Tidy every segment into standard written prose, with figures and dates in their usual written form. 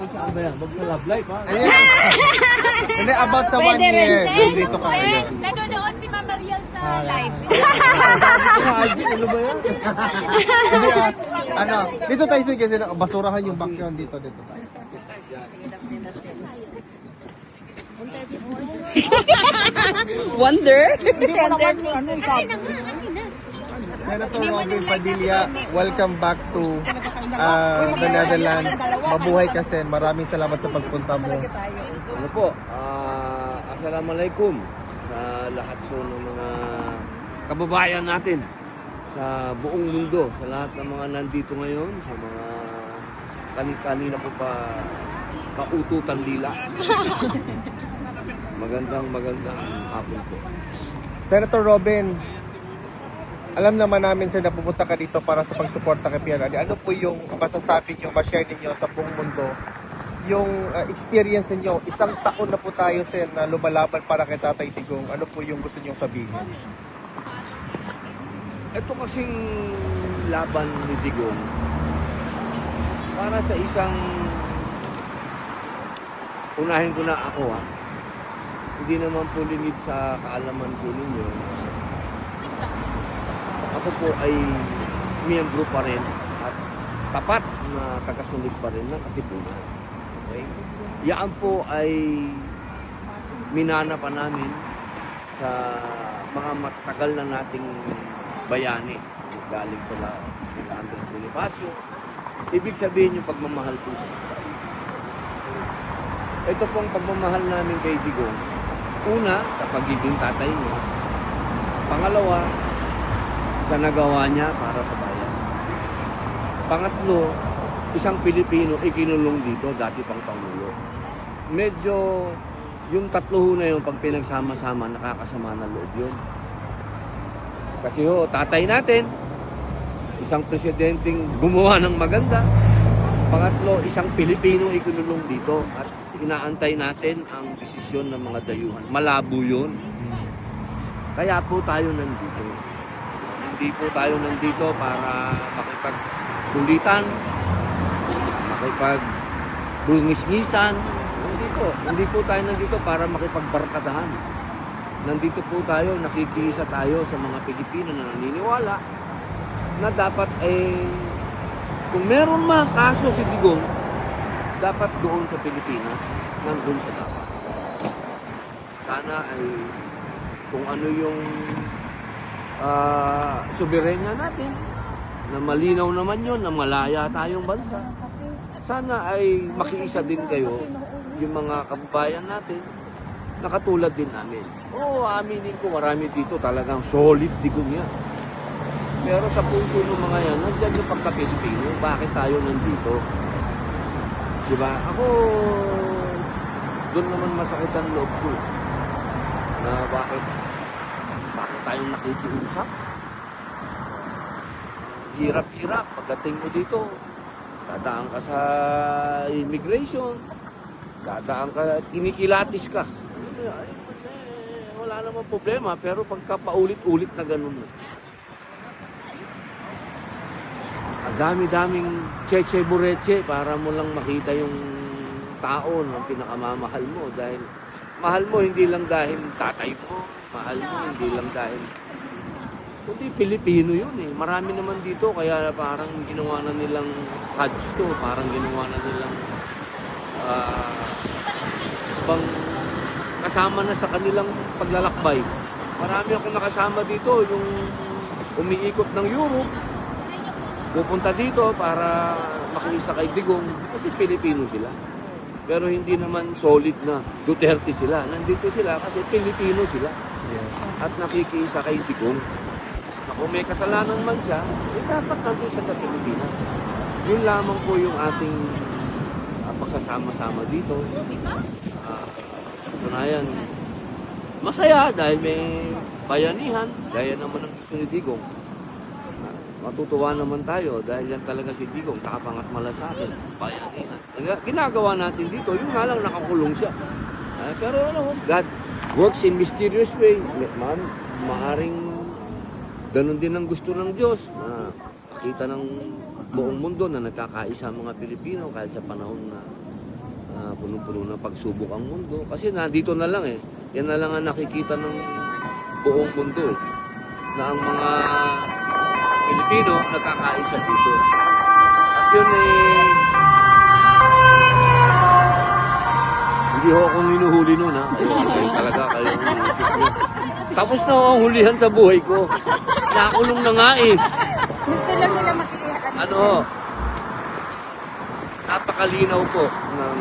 Saan ba yan? Sa Love Life, ha? Hindi, about sa 1 year. Dito ka ngayon. Nanonood si Mama Riel sa live. Ano ba yan? Hindi ano, dito tayo sige kasi basurahan yung background dito tayo. Wonder? Senator Robin Padilla, welcome back to the Netherlands. Mabuhay ka, Sen. Maraming salamat sa pagpunta mo. Ano po? Assalamualaikum sa lahat po ng mga kababayan natin sa buong mundo, sa lahat ng mga nandito ngayon, sa mga kanina ko pa kaututan dila. Magandang hapon po. Senator Robin, alam naman namin, sir, na pupunta ka dito para sa pagsuporta kay Pierre Rani. Ano po yung masasabi nyo, ma-share ninyo sa buong mundo? Yung experience ninyo, 1 taon na po tayo, sir, na lumalaban para kay Tatay Digong. Ano po yung gusto nyong sabihin? Ito kasing laban ni Digong para sa isang, unahin ko na ako, hindi naman po lingid sa kaalaman po ninyo. Ako po ay miyembro pa rin at tapat na tagasunod pa rin ng Katipunan. Okay? Yan po ay minana pa namin sa mga matagal na nating bayani. Galing pala kay Andres Bonifacio. Ibig sabihin yung pagmamahal po sa mga. Ito pong pagmamahal namin kay Digong. Una, sa pagiging tatay niya. Pangalawa, sa nagawa niya para sa bayan. Pangatlo, isang Pilipino ikinulong dito, dati pang Pangulo. Medyo, yung tatlo na yun, pag pinagsama-sama, nakakasama na loob yun. Kasi tatay natin, isang presidenteng gumawa ng maganda. Pangatlo, isang Pilipino ikinulong dito at inaantay natin ang desisyon ng mga dayuhan. Malabo yun. Kaya po tayo nandito. Hindi po tayo nandito para makipagkulitan, makipag-bungisngisan. Hindi po tayo nandito para makipagbarkadahan. Nandito po tayo, nakikiisa tayo sa mga Pilipino na naniniwala na dapat kung meron mga kaso si Digong, dapat doon sa Pilipinas, nandun sa dapat. Sana ay kung ano yung soberenya natin, na malinaw naman yun, na malaya tayong bansa. Sana ay makiisa din kayo, yung mga kababayan natin, na katulad din namin. Oo, aminin ko, marami dito talagang solid Digong yan. Pero sa puso ng mga yan, nandiyan yung pagka-Pilipino, bakit tayo nandito? Diba? Ako, doon naman masakit ang loob ko. Na bakit tayong nakikiusap? Hirap-hirap. Pagdating mo dito, dadaan ka sa immigration, dadaan ka, kinikilatis ka. Wala namang problema, pero pagka paulit-ulit na ganun na. Ang dami-daming cheche-bureche para mo lang makita yung tao na pinakamamahal mo. Dahil mahal mo hindi lang dahil tatay mo, mahal mo hindi lang dahil kundi Pilipino yun eh. Marami naman dito kaya parang ginawa na nilang Hajj to, parang ginawa na nilang bang kasama na sa kanilang paglalakbay. Marami akong nakasama dito, yung umiikot ng Europe, pupunta dito para makiisa kay Digong kasi Pilipino sila. Pero hindi naman solid na Duterte sila. Nandito sila kasi Pilipino sila. At nakikiisa kay Digong. Na kung may kasalanan man siya, dapat nandun siya sa Pilipinas. Yun lamang po yung ating pagsasama-sama dito. Tunayan, masaya dahil may bayanihan. Gaya naman ang gusto ni Digong. Matutuwa naman tayo dahil yan talaga si Digong, nakapangat malasakit, bayanihan. Ginagawa natin dito, yung nga lang nakakulong siya. Pero God works in mysterious way. Maaring ganun din ang gusto ng Diyos na Kita ng buong mundo na nagkakaisa ang mga Pilipino kahit sa panahon na puno-puno ng pagsubok ang mundo. Kasi nandito na lang eh. Yan na lang ang nakikita ng buong mundo eh. Na ang mga Pilipino nagkakaisa dito. At yun eh, hindi ho akong hinuhuli nun ha. Kayo talaga, kayo ang inisip nyo. Tapos na ho ang hulihan sa buhay ko. Nakulong na nga eh. Gusto lang nila makita. Ano, napakalinaw po ng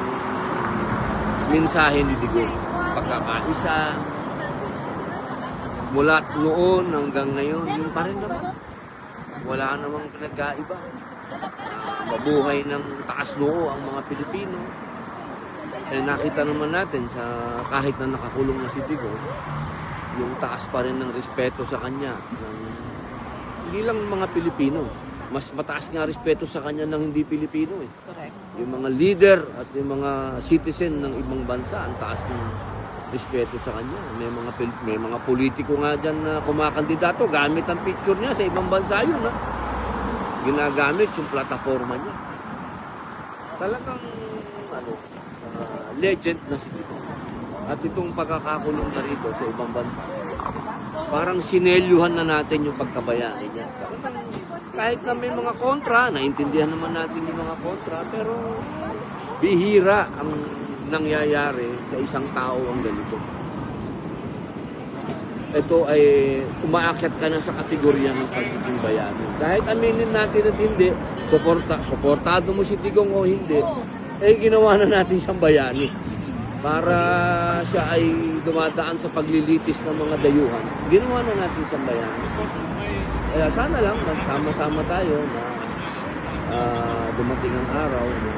mensahe ni Digong. Pagkakaisa, mula noon hanggang ngayon, yun pa rin naman. Wala namang pinagkaiba. Mabuhay ng taas noo ang mga Pilipino. Eh, nakita naman natin sa kahit na nakakulong na si Digong, yung taas pa rin ng respeto sa kanya. Hindi lang mga Pilipino. Mas mataas nga respeto sa kanya ng hindi Pilipino eh. Yung mga leader at yung mga citizen ng ibang bansa, ang taas ng respeto sa kanya. May mga politiko nga dyan na kumakandidato, gamit ang picture niya sa ibang bansa yun. Ha? Ginagamit yung plataforma niya. Talagang legend na si Digong. At itong pagkakakulong na rito sa ibang bansa, parang sinelyuhan na natin yung pagkabayani niya. Kahit na may mga kontra, naintindihan naman natin yung mga kontra, pero bihira ang nangyayari sa isang tao ang ganito. Ito ay umaakyat ka na sa kategorya ng pagiging bayani. Kahit aminin natin at hindi, suportado mo si Digong o hindi, eh ginawa na natin siyang bayani. Para siya ay dumadaan sa paglilitis ng mga dayuhan, ginawa na natin siyang bayani. Kaya sana lang magsama-sama tayo na dumating ang araw na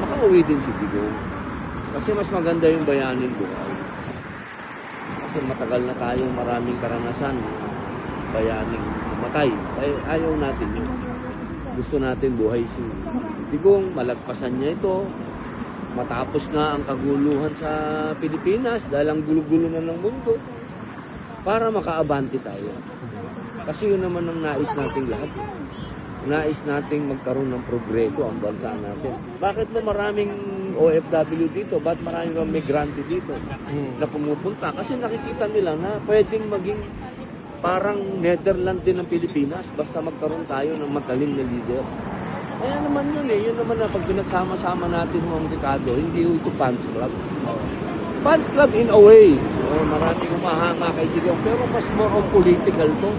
makauwi din si Digong. Kasi mas maganda yung bayaning buhay. Kasi matagal na tayo maraming karanasan na bayaning mamatay. Ay, ayaw natin yun. Gusto natin buhay si Digong, malagpasan niya ito. Matapos na ang kaguluhan sa Pilipinas dahil ang gulo-gulo na ng mundo para makaabante tayo. Kasi yun naman ang nais nating lahat. Nais nating magkaroon ng progreso ang bansa natin. Bakit ba maraming OFW dito? Bakit maraming migrante dito na pumupunta? Kasi nakikita nila na pwedeng maging parang Netherlands din ng Pilipinas basta magkaroon tayo ng magaling na leader. Kaya naman yun eh. Yun naman na pag pinagsama-sama natin ang Ricardo, hindi ito fans club. Fans club in a way. Maraming humahanga kay Digong. Pero mas more on political to.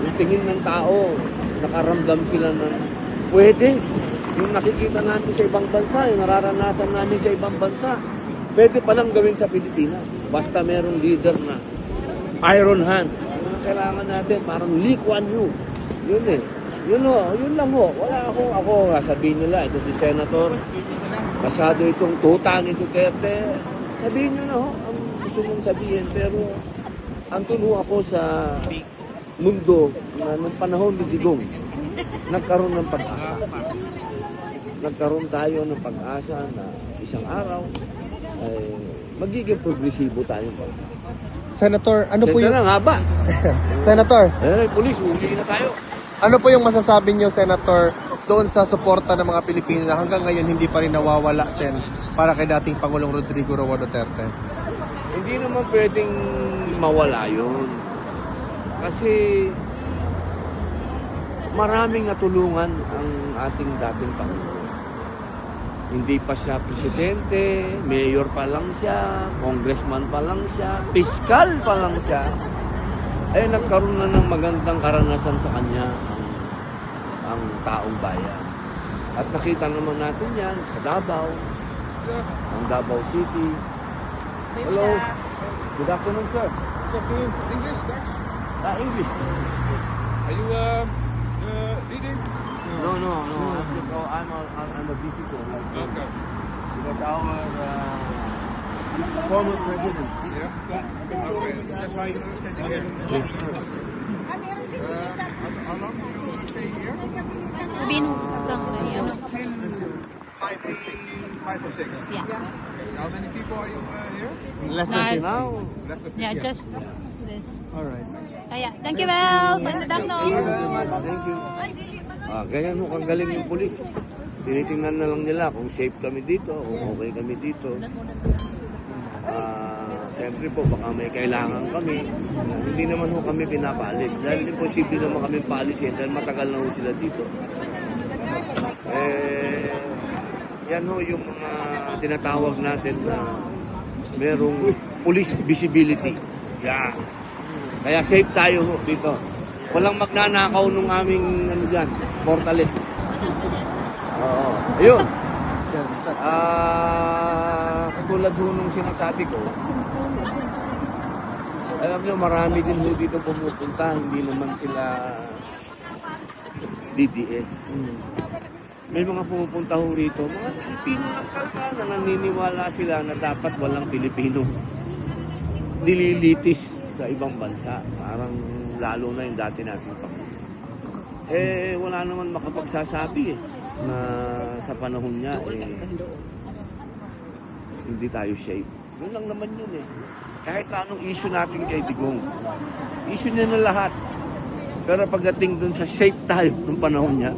Yung tingin ng tao, nakaramdam sila ng pwede. Yung nakikita namin sa ibang bansa, yung nararanasan namin sa ibang bansa, pwede palang gawin sa Pilipinas. Basta merong leader na iron hand. Yung kailangan natin, parang Lee Kuan Yew. Yun eh. Yun lang ho. Wala ako sabihin nila, ito si Senator, masyado itong tuta ni Duterte. Sabihin nyo na ho, ang gusto mong sabihin. Pero, andun ho ako sa mundo na nung panahon ni Digong, nagkaroon ng pag-asa. Nagkaroon tayo ng pag-asa na isang araw ay magiging progresibo tayo. Senator, ano po yung... haba. Senator, Police, uli na tayo. ano po yung masasabi niyo, Senator, doon sa suporta ng mga Pilipino na hanggang ngayon hindi pa rin nawawala, Sen, para kay dating Pangulong Rodrigo Roa Duterte? Hindi naman pwedeng mawala yun. Kasi maraming natulungan ang ating dating Pangulo. Hindi pa siya presidente, mayor pa lang siya, congressman pa lang siya, piskal pa lang siya. Eh nagkaroon na ng magandang karanasan sa kanya ang taong bayan. At nakita naman natin yan sa Davao, ang Davao City. Hello. Good afternoon, sir. English, Dutch? English. Are you leading? No. I'm a visitor. Okay. Because our former president. Yeah. Okay. That's why you're standing here. How long do you stay here? Sabihin mo lang na yan. 5 or 6. Yeah. Okay. How many people are you here? Less than now. Less than 50. Yeah, just this. Alright. Kaya, thank you, Well. Magandang no. Thank you very much. Thank you. Ganyan ho, kang galing yung pulis. Tinitingnan na lang nila kung safe kami dito, kung okay kami dito. Siyempre po, baka may kailangan kami. Hindi naman ho kami pinapalis. Dahil imposible naman kami paalisin dahil matagal na ho sila dito. Yan ho yung mga tinatawag natin na merong police visibility. Yeah. Kaya safe tayo ho dito. Walang magnanakaw nung aming ano dyan, portalet. Oo. Ayun. Katulad ho nung sinasabi ko, alam nyo, marami din ho dito pumupunta, hindi naman sila DDS. May mga pumupunta ho rito, mga Pilipino lang talaga na naniniwala sila na dapat walang Pilipino nililitis sa ibang bansa. Parang lalo na yung dati natin pa. Wala naman makapagsasabi na sa panahon niya, hindi tayo safe. Yun lang naman yun Kahit na anong issue natin kay Digong, issue niya na lahat. Pero pagdating dun sa safe tayo ng panahon niya,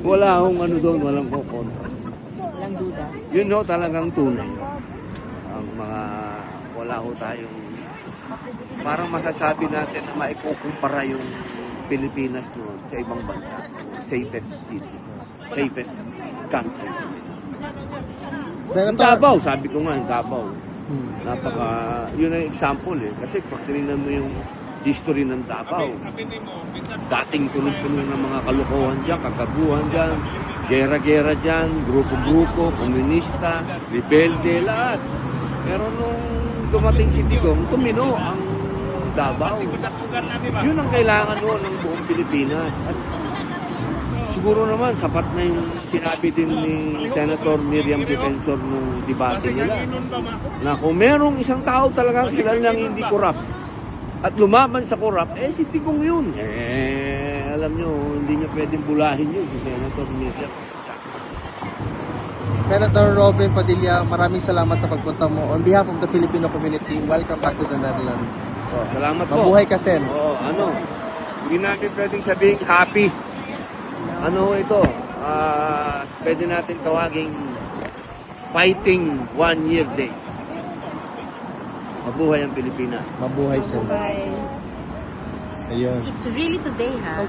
wala akong ano doon, walang kukontra. Walang duda. Yun ho, talagang tunay. Ang mga, wala ho tayong, parang masasabi natin na maikukumpara yung Pilipinas noon sa ibang bansa. Safest city. Safest country. Yung Davao, sabi ko nga, yung Davao. Napaka, yun ang example Kasi pag tinignan mo yung history ng Davao, dating punong-puno ng mga kalokohan dyan, kagaguhan dyan, gera-gera dyan, grupo-grupo, komunista, rebelde, lahat. Pero nung dumating si Digong, tumino ang Davao. Yun ang kailangan noon ng buong Pilipinas. At siguro naman, sapat na yung sinabi din ni Senator Miriam Defensor nung debate nila na kung merong isang tao talagang kilalang hindi korap at lumaban sa korap, si Digong yun. Alam nyo, hindi niya pwedeng bulahin yun si Senator Miriam. Senator Robin Padilla, maraming salamat sa pagpunta mo. On behalf of the Filipino community, welcome back to the Netherlands. Salamat po. Mabuhay ka, Sen. Hindi natin pwedeng sabihin happy. Ito? Pwede natin tawaging Fighting 1 Year Day. Mabuhay ang Pilipinas. Mabuhay, Sen. Bye. Ayun. It's really today, ha?